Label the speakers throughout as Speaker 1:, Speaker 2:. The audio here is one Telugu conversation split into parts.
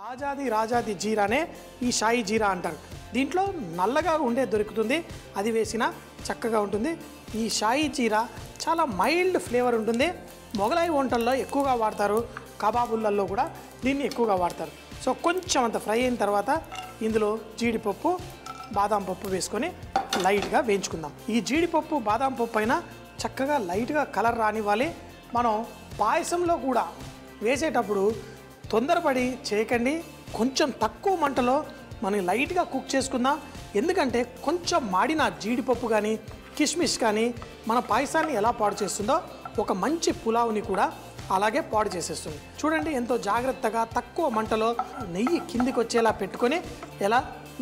Speaker 1: రాజాది రాజాది జీరానే ఈ షాయి జీరా అంటారు. దీంట్లో నల్లగా ఉండే దొరుకుతుంది, అది వేసిన చక్కగా ఉంటుంది. ఈ షాయి జీరా చాలా మైల్డ్ ఫ్లేవర్ ఉంటుంది. మొగలాయి వంటల్లో ఎక్కువగా వాడతారు, కబాబులలో కూడా దీన్ని ఎక్కువగా వాడతారు. సో కొంచెం అంత ఫ్రై అయిన తర్వాత ఇందులో జీడిపప్పు బాదాం పప్పు వేసుకొని లైట్గా వేయించుకుందాం. ఈ జీడిపప్పు బాదాం పప్పు అయినా చక్కగా లైట్గా కలర్ రానివ్వాలి. మనం పాయసంలో కూడా వేసేటప్పుడు తొందరపడి చేయకండి, కొంచెం తక్కువ మంటలో మనం లైట్గా కుక్ చేసుకుందాం. ఎందుకంటే కొంచెం మాడిన జీడిపప్పు కానీ కిస్మిస్ కానీ మన పాయసాన్ని ఎలా పాడు చేస్తుందో ఒక మంచి పులావ్ని కూడా అలాగే పాడు చేసేస్తుంది. చూడండి ఎంతో జాగ్రత్తగా తక్కువ మంటలో నెయ్యి కిందికి వచ్చేలా పెట్టుకొని ఎలా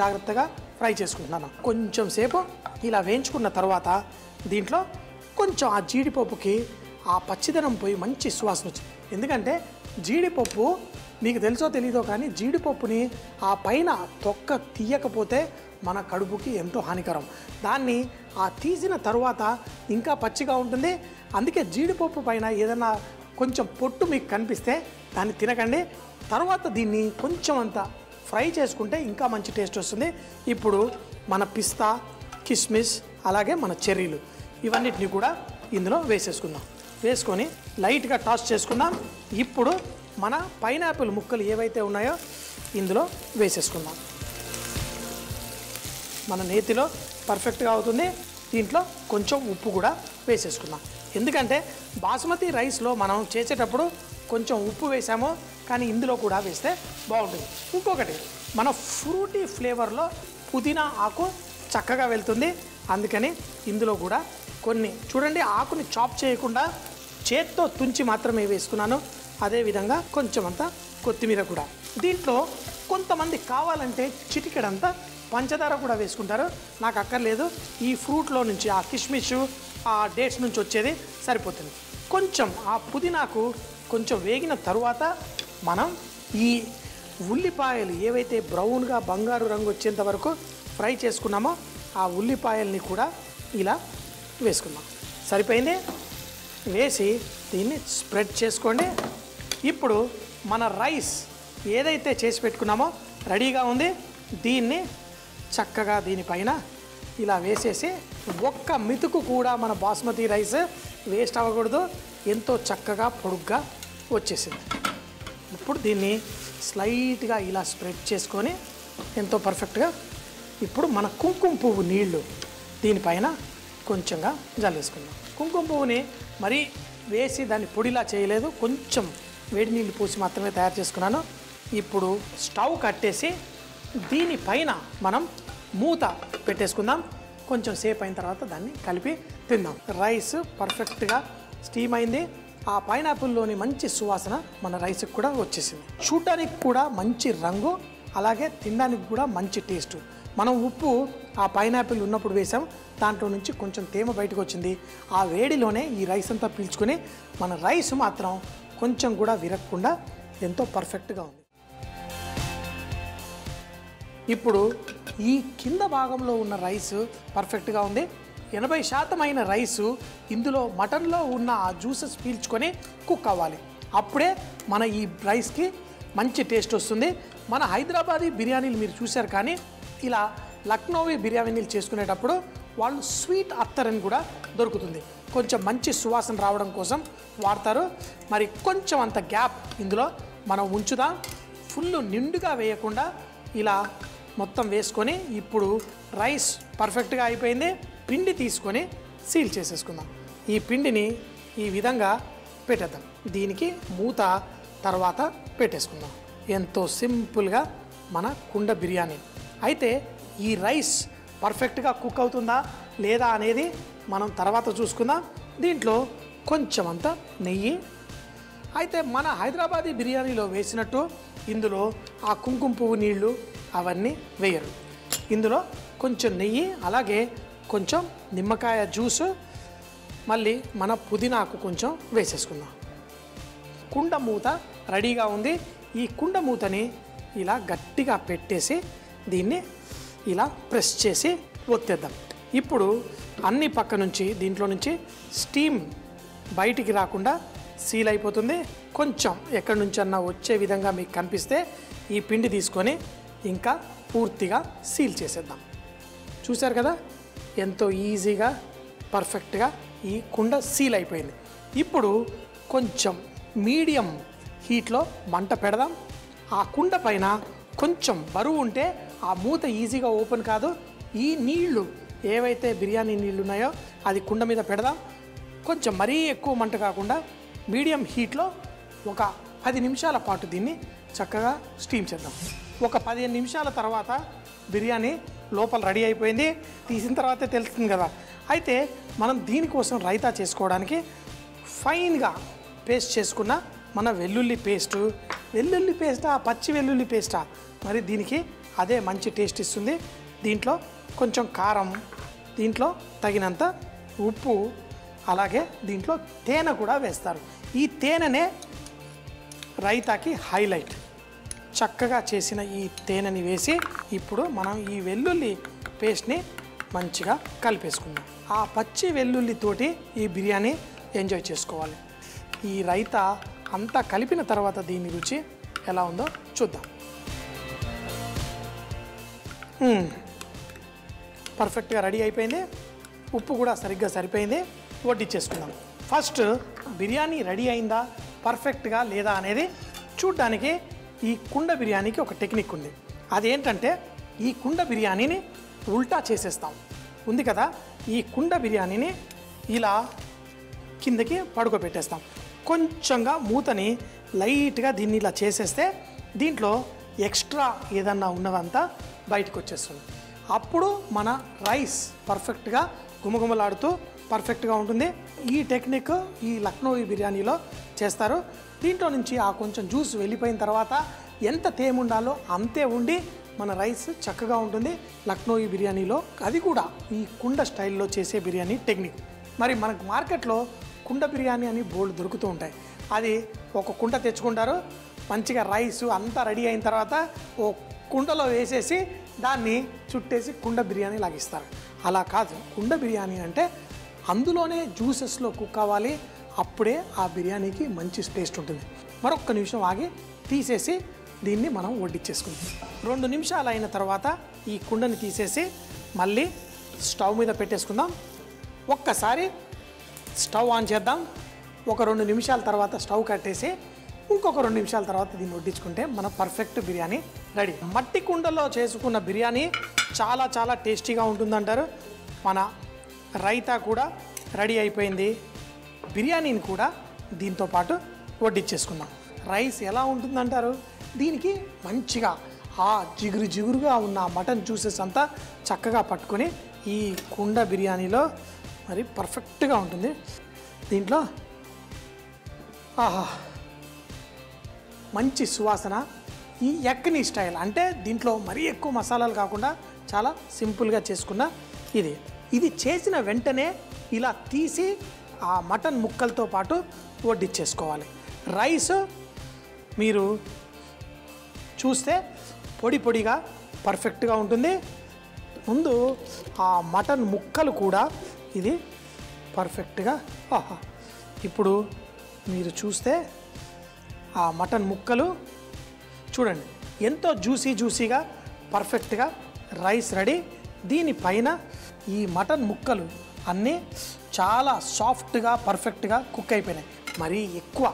Speaker 1: జాగ్రత్తగా ఫ్రై చేసుకుంటున్నాను. కొంచెం సేపు ఇలా వేయించుకున్న తర్వాత దీంట్లో కొంచెం ఆ జీడిపప్పుకి ఆ పచ్చిదనం పోయి మంచి సువాసన వచ్చింది. ఎందుకంటే జీడిపప్పు మీకు తెలుసో తెలీదో కానీ జీడిపప్పుని ఆ పైన తొక్క తీయకపోతే మన కడుపుకి ఎంతో హానికరం. దాన్ని ఆ తీసిన తర్వాత ఇంకా పచ్చిగా ఉంటుంది. అందుకే జీడిపప్పు పైన ఏదైనా కొంచెం పొట్టు మీకు కనిపిస్తే దాన్ని తినకండి. తర్వాత దీన్ని కొంచెం అంత ఫ్రై చేసుకుంటే ఇంకా మంచి టేస్ట్ వస్తుంది. ఇప్పుడు మన పిస్తా, కిస్మిస్ అలాగే మన చెర్రీలు ఇవన్నిటిని కూడా ఇందులో వేసేసుకుందాం. వేసుకొని లైట్గా టాస్ చేసుకుందాం. ఇప్పుడు మన పైనాపిల్ ముక్కలు ఏవైతే ఉన్నాయో ఇందులో వేసేసుకుందాం. మన నేతిలో పర్ఫెక్ట్గా అవుతుంది. దీంట్లో కొంచెం ఉప్పు కూడా వేసేసుకుందాం. ఎందుకంటే బాస్మతి రైస్లో మనం చేసేటప్పుడు కొంచెం ఉప్పు వేసాము, కానీ ఇందులో కూడా వేస్తే బాగుంటుంది. ఇంకొకటి, మన ఫ్రూటీ ఫ్లేవర్లో పుదీనా ఆకు చక్కగా వెళ్తుంది. అందుకని ఇందులో కూడా కొన్ని చూడండి, ఆకుని చాప్ చేయకుండా చేత్తో తుంచి మాత్రమే వేసుకున్నాను. అదేవిధంగా కొంచెం అంతా కొత్తిమీర కూడా. దీంట్లో కొంతమంది కావాలంటే చిటికెడంతా పంచదార కూడా వేసుకుంటారు. నాకు అక్కర్లేదు. ఈ ఫ్రూట్లో నుంచి ఆ కిష్మిష్ ఆ డేట్స్ నుంచి వచ్చేది సరిపోతుంది. కొంచెం ఆ పుదీనాకు కొంచెం వేగిన తరువాత మనం ఈ ఉల్లిపాయలు ఏవైతే బ్రౌన్గా బంగారు రంగు వచ్చేంత వరకు ఫ్రై చేసుకున్నామో ఆ ఉల్లిపాయల్ని కూడా ఇలా వేసుకుందాం. సరిపోయింది. వేసి దీన్ని స్ప్రెడ్ చేసుకోండి. ఇప్పుడు మన రైస్ ఏదైతే చేసి పెట్టుకున్నామో రెడీగా ఉంది. దీన్ని చక్కగా దీనిపైన ఇలా వేసేసి ఒక్క మితుకు కూడా మన బాస్మతి రైస్ వేస్ట్ అవ్వకూడదు. ఎంతో చక్కగా పొడుగ్గా వచ్చేసింది. ఇప్పుడు దీన్ని స్లైట్గా ఇలా స్ప్రెడ్ చేసుకొని ఎంతో పర్ఫెక్ట్గా ఇప్పుడు మన కుంకుమ పువ్వు నీళ్లు దీనిపైన కొంచెంగా జల్లేసుకుందాం. కుంకుమ పువ్వుని మరీ వేసి దాన్ని పొడిలా చేయలేదు, కొంచెం వేడి నీళ్ళు పోసి మాత్రమే తయారు చేసుకున్నాను. ఇప్పుడు స్టవ్ కట్టేసి దీనిపైన మనం మూత పెట్టేసుకుందాం. కొంచెం సేపు అయిన తర్వాత దాన్ని కలిపి తిందాం. రైస్ పర్ఫెక్ట్గా స్టీమ్ అయింది. ఆ పైనాపిల్లోని మంచి సువాసన మన రైస్కి కూడా వచ్చేసింది. చూడడానికి కూడా మంచి రంగు, అలాగే తినడానికి కూడా మంచి టేస్ట్. మనం ఉప్పు ఆ పైనాపిల్ ఉన్నప్పుడు వేసాం, దాంట్లో నుంచి కొంచెం తేమ బయటకు వచ్చింది. ఆ వేడిలోనే ఈ రైస్ అంతా పీల్చుకొని మన రైస్ మాత్రం కొంచెం కూడా విరగకుండా ఎంతో పర్ఫెక్ట్గా ఉంది. ఇప్పుడు ఈ కింద భాగంలో ఉన్న రైస్ పర్ఫెక్ట్గా ఉంది. 80% అయిన రైసు ఇందులో మటన్లో ఉన్న ఆ జ్యూసెస్ పీల్చుకొని కుక్ అవ్వాలి. అప్పుడే మన ఈ రైస్కి మంచి టేస్ట్ వస్తుంది. మన హైదరాబాదీ బిర్యానీలు మీరు చూశారు, కానీ ఇలా లక్నోవి బిర్యానీలు చేసుకునేటప్పుడు వాళ్ళు స్వీట్ అత్తర్ అని కూడా దొరుకుతుంది. కొంచెం మంచి సువాసన రావడం కోసం వాడతారు. మరి కొంచెం అంత గ్యాప్ ఇందులో మనం ఉంచుదాం. ఫుల్ నిండుగా వేయకుండా ఇలా మొత్తం వేసుకొని ఇప్పుడు రైస్ పర్ఫెక్ట్గా అయిపోయింది. పిండి తీసుకొని సీల్ చేసేసుకుందాం. ఈ పిండిని ఈ విధంగా పెట్టేద్దాం. దీనికి మూత తర్వాత పెట్టేసుకుందాం. ఎంతో సింపుల్గా మన కుండ బిర్యానీ. అయితే ఈ రైస్ పర్ఫెక్ట్గా కుక్ అవుతుందా లేదా అనేది మనం తర్వాత చూసుకుందాం. దీంట్లో కొంచెం అంత నెయ్యి. అయితే మన హైదరాబాదీ బిర్యానీలో వేసినట్టు ఇందులో ఆ కుంకుమ పువ్వు నీళ్ళు అవన్నీ వేయరు. ఇందులో కొంచెం నెయ్యి, అలాగే కొంచెం నిమ్మకాయ జ్యూసు, మళ్ళీ మన పుదీనాకు కొంచెం వేసేసుకుందాం. కుండ మూత రెడీగా ఉంది. ఈ కుండ మూతని ఇలా గట్టిగా పెట్టేసి దీన్ని ఇలా ప్రెస్ చేసి ఒత్తేద్దాం. ఇప్పుడు అన్ని పక్క నుంచి దీంట్లో నుంచి స్టీమ్ బయటికి రాకుండా సీల్ అయిపోతుంది. కొంచెం ఎక్కడి నుంచన్నా వచ్చే విధంగా మీకు కనిపిస్తే ఈ పిండి తీసుకొని ఇంకా పూర్తిగా సీల్ చేసేద్దాం. చూశారు కదా ఎంతో ఈజీగా పర్ఫెక్ట్గా ఈ కుండ సీల్ అయిపోయింది. ఇప్పుడు కొంచెం మీడియం హీట్లో మంట పెడదాం. ఆ కుండ పైన కొంచెం బరువు ఉంటే ఆ మూత ఈజీగా ఓపెన్ కాదు. ఈ నీళ్లు ఏవైతే బిర్యానీ నీళ్ళు ఉన్నాయో అది కుండ మీద పెడదాం. కొంచెం మరీ ఎక్కువ మంట కాకుండా మీడియం హీట్లో ఒక 10 నిమిషాల పాటు దీన్ని చక్కగా స్టీమ్ చేద్దాం. ఒక 15 నిమిషాల తర్వాత బిర్యానీ లోపల రెడీ అయిపోయింది. తీసిన తర్వాతే తెలుస్తుంది కదా. అయితే మనం దీనికోసం రైతా చేసుకోవడానికి ఫైన్గా పేస్ట్ చేసుకున్న మన వెల్లుల్లి పేస్టా పచ్చి వెల్లుల్లి పేస్టా మరి దీనికి అదే మంచి టేస్ట్ ఇస్తుంది. దీంట్లో కొంచెం కారం, దీంట్లో తగినంత ఉప్పు, అలాగే దీంట్లో తేనె కూడా వేస్తారు. ఈ తేనెనే రైతాకి హైలైట్. చక్కగా చేసిన ఈ తేనెని వేసి ఇప్పుడు మనం ఈ వెల్లుల్లి పేస్ట్ని మంచిగా కలిపేసుకుందాం. ఆ పచ్చి వెల్లుల్లితోటి ఈ బిర్యానీ ఎంజాయ్ చేసుకోవాలి. ఈ రైతా అంతా కలిపిన తర్వాత దీని రుచి ఎలా ఉందో చూద్దాం. పర్ఫెక్ట్గా రెడీ అయిపోయింది. ఉప్పు కూడా సరిగ్గా సరిపోయింది. వడ్డించేసుకుందాం. ఫస్ట్ బిర్యానీ రెడీ అయిందా పర్ఫెక్ట్గా లేదా అనేది చూడ్డానికి ఈ కుండ బిర్యానీకి ఒక టెక్నిక్ ఉంది. అదేంటంటే ఈ కుండ బిర్యానీని ఉల్టా చేసేస్తాం. ఉంది కదా, ఈ కుండ బిర్యానీని ఇలా కిందకి పడుకోబెట్టేస్తాం. కొంచెంగా మూతని లైట్గా దీన్ని ఇలా చేసేస్తే దీంట్లో ఎక్స్ట్రా ఏదన్నా ఉన్నదంతా బయటకు వచ్చేస్తుంది. అప్పుడు మన రైస్ పర్ఫెక్ట్గా గుమగుమలాడుతూ పర్ఫెక్ట్గా ఉంటుంది. ఈ టెక్నిక్ ఈ లక్నోవి బిర్యానీలో చేస్తారు. దీంట్లో నుంచి ఆ కొంచెం జ్యూస్ వెళ్ళిపోయిన తర్వాత ఎంత తేమ ఉండాలో అంతే ఉండి మన రైస్ చక్కగా ఉంటుంది లక్నోవి బిర్యానీలో. అది కూడా ఈ కుండ స్టైల్లో చేసే బిర్యానీ టెక్నిక్. మరి మనకు మార్కెట్లో కుండ బిర్యానీ అని బోల్డ్ దొరుకుతూ ఉంటాయి. అది ఒక కుండ తెచ్చుకుంటారు, మంచిగా రైస్ అంతా రెడీ అయిన తర్వాత ఓ కుండలో వేసేసి దాన్ని చుట్టేసి కుండ బిర్యానీ లాగిస్తారు. అలా కాదు, కుండ బిర్యానీ అంటే అందులోనే జ్యూసెస్లో కుక్ అవ్వాలి. అప్పుడే ఆ బిర్యానీకి మంచి టేస్ట్ ఉంటుంది. మరొక్క నిమిషం ఆగి తీసేసి దీన్ని మనం వడ్డించేసుకుందాం. 2 నిమిషాలు అయిన తర్వాత ఈ కుండని తీసేసి మళ్ళీ స్టవ్ మీద పెట్టేసుకుందాం. ఒక్కసారి స్టవ్ ఆన్ చేద్దాం. ఒక 2 నిమిషాల తర్వాత స్టవ్ కట్టేసి ఇంకొక 2 నిమిషాల తర్వాత దీన్ని వడ్డించుకుంటే మన పర్ఫెక్ట్ బిర్యానీ రెడీ. మట్టి కుండలో చేసుకున్న బిర్యానీ చాలా చాలా టేస్టీగా ఉంటుందంటారు. మన రైతా కూడా రెడీ అయిపోయింది. బిర్యానీని కూడా దీంతో పాటు వడ్డించేసుకుందాం. రైస్ ఎలా ఉంటుందంటారు? దీనికి మంచిగా ఆ జిగురుగా ఉన్న మటన్ జ్యూసెస్ అంతా చక్కగా పట్టుకొని ఈ కుండ బిర్యానీలో మరి పర్ఫెక్ట్గా ఉంటుంది. దీంట్లో ఆహా మంచి సువాసన. ఈ యక్ని స్టైల్ అంటే దీంట్లో మరీ ఎక్కువ మసాలాలు కాకుండా చాలా సింపుల్గా చేసుకున్న ఇది చేసిన వెంటనే ఇలా తీసి ఆ మటన్ ముక్కలతో పాటు వడ్డించేసుకోవాలి. రైస్ మీరు చూస్తే పొడిగా పర్ఫెక్ట్గా ఉంటుంది. ముందు ఆ మటన్ ముక్కలు కూడా ఇది పర్ఫెక్ట్గా ఇప్పుడు మీరు చూస్తే ఆ మటన్ ముక్కలు చూడండి ఎంతో జ్యూసీగా పర్ఫెక్ట్గా రైస్ రెడీ. దీనిపైన ఈ మటన్ ముక్కలు అన్నీ చాలా సాఫ్ట్గా పర్ఫెక్ట్గా కుక్ అయిపోయినాయి. మరీ ఎక్కువ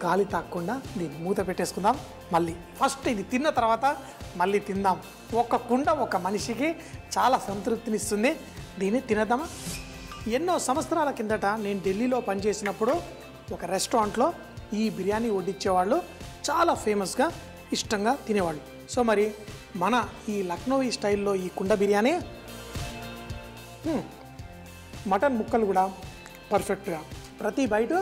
Speaker 1: గాలి తాగకుండా దీన్ని మూత పెట్టేసుకుందాం. మళ్ళీ ఫస్ట్ ఇది తిన్న తర్వాత మళ్ళీ తిందాం. ఒక కుండ ఒక మనిషికి చాలా సంతృప్తినిస్తుంది. దీన్ని తినేద్దామా? ఎన్నో సంవత్సరాల కిందట నేను ఢిల్లీలో పనిచేసినప్పుడు ఒక రెస్టారెంట్లో ఈ బిర్యానీ వడ్డించేవాళ్ళు. చాలా ఫేమస్గా ఇష్టంగా తినేవాళ్ళు. సో మరి మన ఈ లక్నోవి స్టైల్లో ఈ కుండ బిర్యానీ మటన్ ముక్కలు కూడా పర్ఫెక్ట్గా ప్రతి బైటు